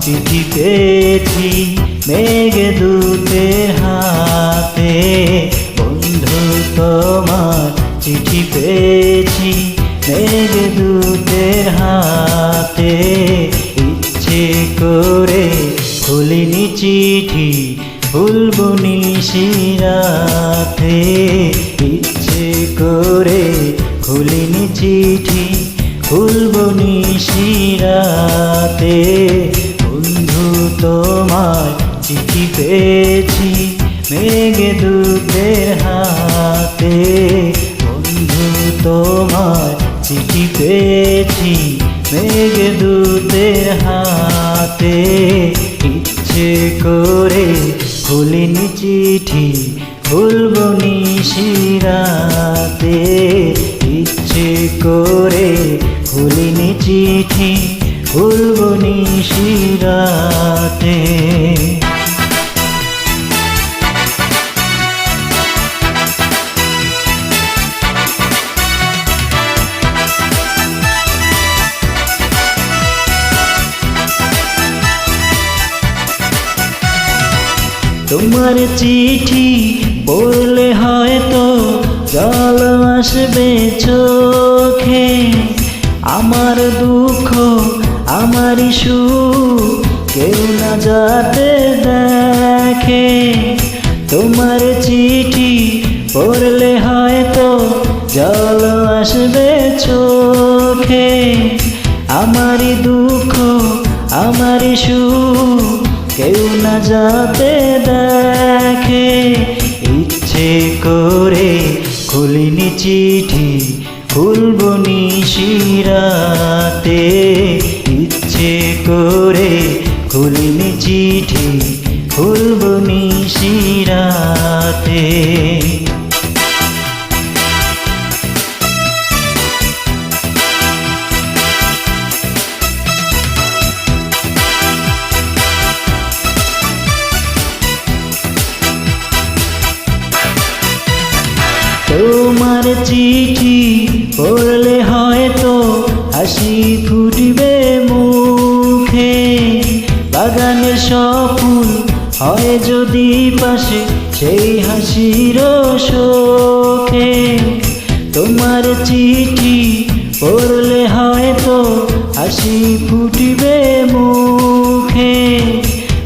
চিঠি পেয়েছি মেঘদূতের হাতে। বন্ধু তোমার চিঠি পেয়েছি মেঘদূতের হাতে। ইচ্ছে করে খুলিনি চিঠি খুলব নিশিরাতে। ইচ্ছে করে খুলিনি চিঠি খুলব নিশিরাতে। বন্ধু তোমার চিঠি পেয়েছি মেঘদূতের হাতে। বন্ধু তোমার চিঠি পেয়েছি মেঘদূতের হাতে। ইচ্ছে করে খুলিনি চিঠি খুলব নিশিরাতে। ইচ্ছে করে খুলিনি চিঠি খুলব নিশিরাতে। তোমার চিঠি পড়লে হয়তো জল আসবে চোখে। আমার দুঃখ আমারই সুখ কেউ না যাতে দেখে। তোমার চিঠি পড়লে হয়তো জল আসবে চোখে। আমারই দুঃখ আমারই সুখ কেউ না যাতে দেখে। ইচ্ছে করে খুলিনি চিঠি খুলব নিশিরাতে। ইচ্ছে করে খুলিনি চিঠি খুলব নিশিরাতে। তোমার চিঠি পড়লে হয়তো হাসি ফুটবে মুখে। বাগানের সব ফুল হয় যদি পাশে সেই হাসির শোকে। তোমার চিঠি পড়লে হয়তো হাসি ফুটবে মুখে।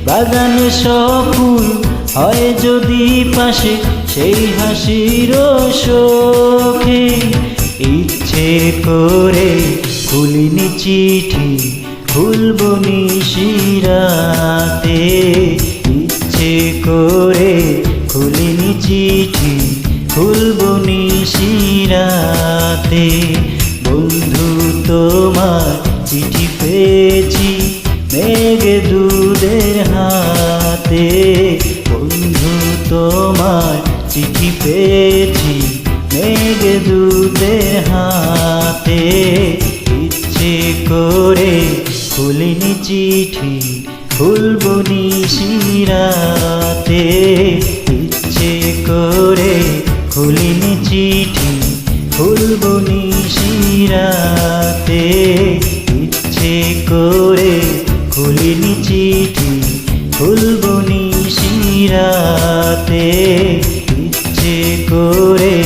বাগানের সব ফুল হয় যদি পাশে সেই হাসির শোকে। ইচ্ছে করে খুলিনি চিঠি খুলব নিশিরাতে। ইচ্ছে করে খুলিনি চিঠি খুলব নিশিরাতে। বন্ধু তোমার চিঠি পেয়েছি মেঘদূতের হাতে। বন্ধু তোমার চিঠি পেয়েছি মেঘদূতের হাতে। ইচ্ছে করে খুলিনি চিঠি খুলব নিশিরাতে। ইচ্ছে করে খুলিনি চিঠি খুলব নিশিরাতে। ইচ্ছে করে খুলিনি চিঠি খুলব নিশিরাতে। ইচ্ছে করে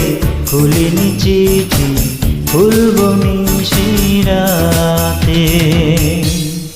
খুলিনি চিঠি খুলব